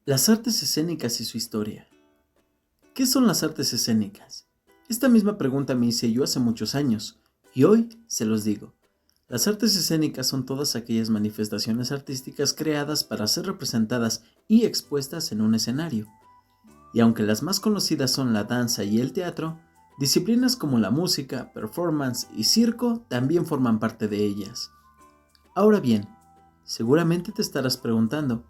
Las artes escénicas y su historia. ¿Qué son las artes escénicas? Esta misma pregunta me hice yo hace muchos años, y hoy se los digo. Las artes escénicas son todas aquellas manifestaciones artísticas creadas para ser representadas y expuestas en un escenario. Y aunque las más conocidas son la danza y el teatro, disciplinas como la música, performance y circo también forman parte de ellas. Ahora bien, seguramente te estarás preguntando,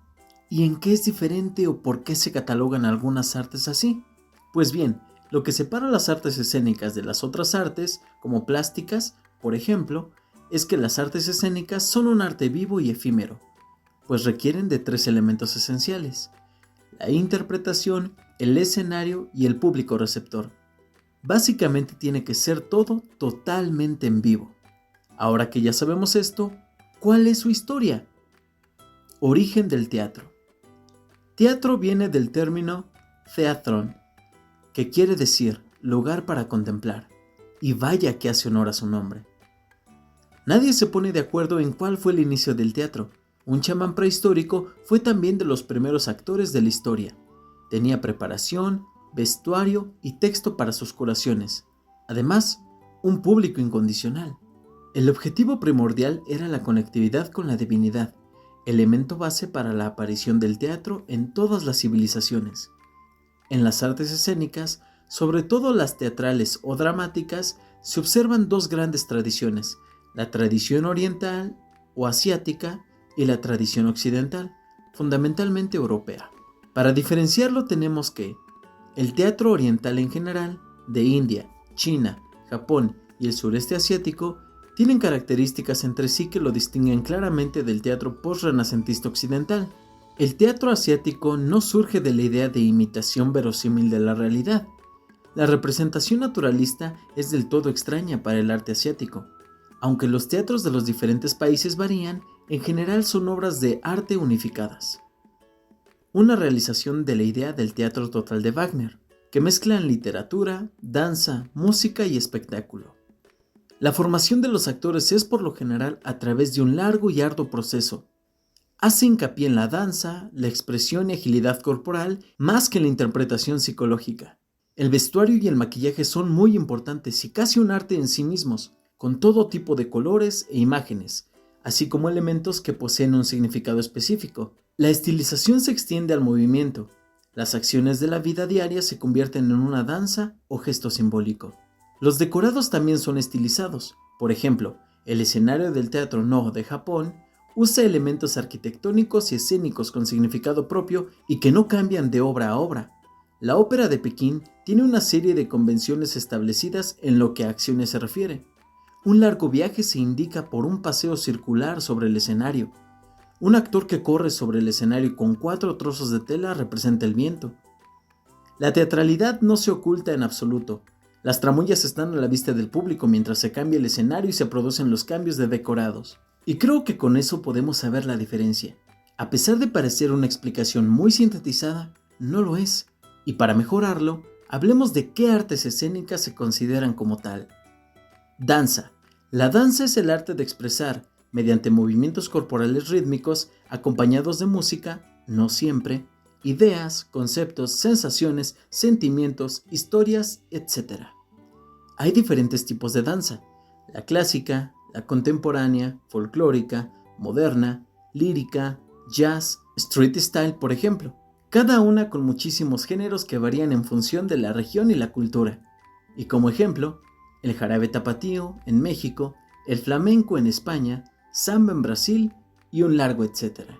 ¿y en qué es diferente o por qué se catalogan algunas artes así? Pues bien, lo que separa las artes escénicas de las otras artes, como plásticas, por ejemplo, es que las artes escénicas son un arte vivo y efímero, pues requieren de tres elementos esenciales: la interpretación, el escenario y el público receptor. Básicamente tiene que ser todo totalmente en vivo. Ahora que ya sabemos esto, ¿cuál es su historia? Origen del teatro. Teatro viene del término theatron, que quiere decir lugar para contemplar, y vaya que hace honor a su nombre. Nadie se pone de acuerdo en cuál fue el inicio del teatro. Un chamán prehistórico fue también de los primeros actores de la historia. Tenía preparación, vestuario y texto para sus curaciones. Además, un público incondicional. El objetivo primordial era la conectividad con la divinidad, elemento base para la aparición del teatro en todas las civilizaciones. En las artes escénicas, sobre todo las teatrales o dramáticas, se observan dos grandes tradiciones: la tradición oriental o asiática y la tradición occidental, fundamentalmente europea. Para diferenciarlo tenemos que el teatro oriental en general, de India, China, Japón y el sureste asiático, tienen características entre sí que lo distinguen claramente del teatro post-renacentista occidental. El teatro asiático no surge de la idea de imitación verosímil de la realidad. La representación naturalista es del todo extraña para el arte asiático. Aunque los teatros de los diferentes países varían, en general son obras de arte unificadas. Una realización de la idea del teatro total de Wagner, que mezclan literatura, danza, música y espectáculo. La formación de los actores es por lo general a través de un largo y arduo proceso. Hace hincapié en la danza, la expresión y agilidad corporal más que en la interpretación psicológica. El vestuario y el maquillaje son muy importantes y casi un arte en sí mismos, con todo tipo de colores e imágenes, así como elementos que poseen un significado específico. La estilización se extiende al movimiento. Las acciones de la vida diaria se convierten en una danza o gesto simbólico. Los decorados también son estilizados. Por ejemplo, el escenario del Teatro No de Japón usa elementos arquitectónicos y escénicos con significado propio y que no cambian de obra a obra. La Ópera de Pekín tiene una serie de convenciones establecidas en lo que a acciones se refiere. Un largo viaje se indica por un paseo circular sobre el escenario. Un actor que corre sobre el escenario con 4 trozos de tela representa el viento. La teatralidad no se oculta en absoluto. Las tramoyas están a la vista del público mientras se cambia el escenario y se producen los cambios de decorados. Y creo que con eso podemos saber la diferencia. A pesar de parecer una explicación muy sintetizada, no lo es. Y para mejorarlo, hablemos de qué artes escénicas se consideran como tal. Danza. La danza es el arte de expresar, mediante movimientos corporales rítmicos, acompañados de música, no siempre, ideas, conceptos, sensaciones, sentimientos, historias, etc. Hay diferentes tipos de danza: la clásica, la contemporánea, folclórica, moderna, lírica, jazz, street style, por ejemplo. Cada una con muchísimos géneros que varían en función de la región y la cultura. Y como ejemplo, el jarabe tapatío en México, el flamenco en España, samba en Brasil y un largo etcétera.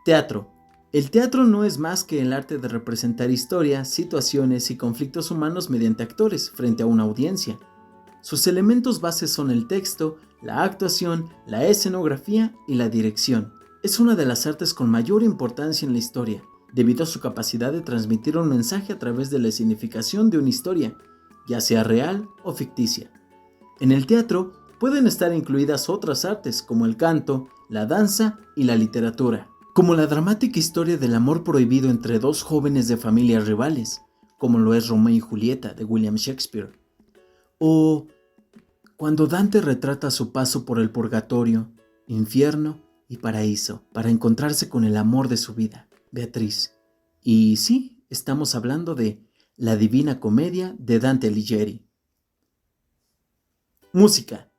Teatro. El teatro no es más que el arte de representar historias, situaciones y conflictos humanos mediante actores frente a una audiencia. Sus elementos bases son el texto, la actuación, la escenografía y la dirección. Es una de las artes con mayor importancia en la historia, debido a su capacidad de transmitir un mensaje a través de la escenificación de una historia, ya sea real o ficticia. En el teatro pueden estar incluidas otras artes como el canto, la danza y la literatura, como la dramática historia del amor prohibido entre dos jóvenes de familias rivales, como lo es Romeo y Julieta de William Shakespeare, o cuando Dante retrata su paso por el purgatorio, infierno y paraíso para encontrarse con el amor de su vida. Beatriz. Y sí, estamos hablando de La Divina Comedia de Dante Alighieri. Música.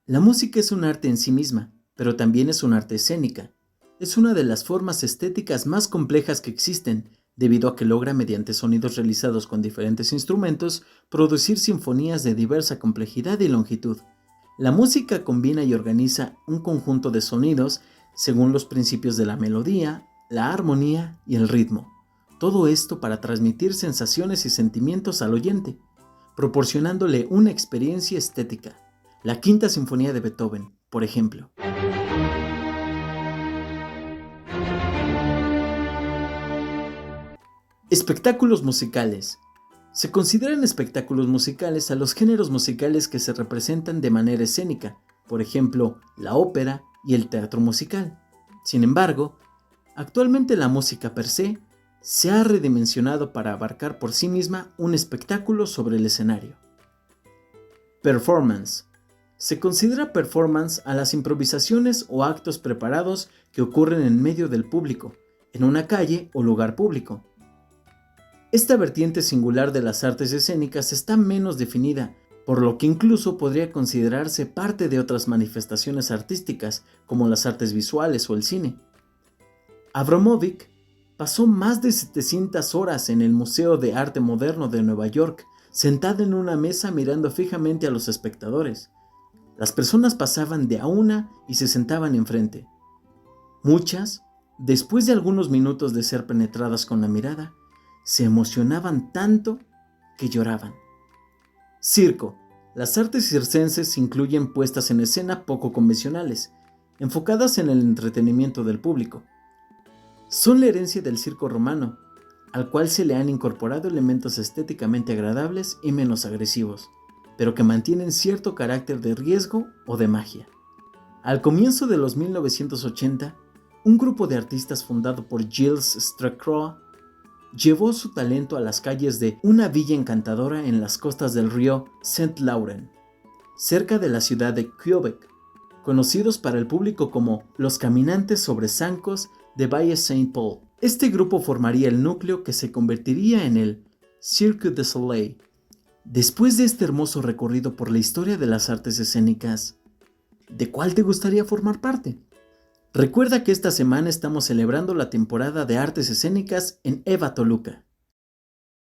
La música es un arte en sí misma, pero también es un arte escénica. Es una de las formas estéticas más complejas que existen, debido a que logra, mediante sonidos realizados con diferentes instrumentos, producir sinfonías de diversa complejidad y longitud. La música combina y organiza un conjunto de sonidos según los principios de la melodía, la armonía y el ritmo. Todo esto para transmitir sensaciones y sentimientos al oyente, proporcionándole una experiencia estética. La Quinta Sinfonía de Beethoven, por ejemplo. Espectáculos musicales. Se consideran espectáculos musicales a los géneros musicales que se representan de manera escénica, por ejemplo, la ópera y el teatro musical. Sin embargo, actualmente la música per se ha redimensionado para abarcar por sí misma un espectáculo sobre el escenario. Performance. Se considera performance a las improvisaciones o actos preparados que ocurren en medio del público, en una calle o lugar público. Esta vertiente singular de las artes escénicas está menos definida, por lo que incluso podría considerarse parte de otras manifestaciones artísticas, como las artes visuales o el cine. Abramovic pasó más de 700 horas en el Museo de Arte Moderno de Nueva York, sentado en una mesa mirando fijamente a los espectadores. Las personas pasaban de a una y se sentaban enfrente. Muchas, después de algunos minutos de ser penetradas con la mirada, se emocionaban tanto que lloraban. Circo. Las artes circenses incluyen puestas en escena poco convencionales, enfocadas en el entretenimiento del público. Son la herencia del circo romano, al cual se le han incorporado elementos estéticamente agradables y menos agresivos, pero que mantienen cierto carácter de riesgo o de magia. Al comienzo de los 1980, un grupo de artistas fundado por Gilles Stracroix llevó su talento a las calles de una villa encantadora en las costas del río Saint-Laurent, cerca de la ciudad de Quebec, conocidos para el público como los caminantes sobre zancos de Valle Saint-Paul. Este grupo formaría el núcleo que se convertiría en el Cirque du Soleil. Después de este hermoso recorrido por la historia de las artes escénicas, ¿de cuál te gustaría formar parte? Recuerda que esta semana estamos celebrando la temporada de artes escénicas en EVA Toluca.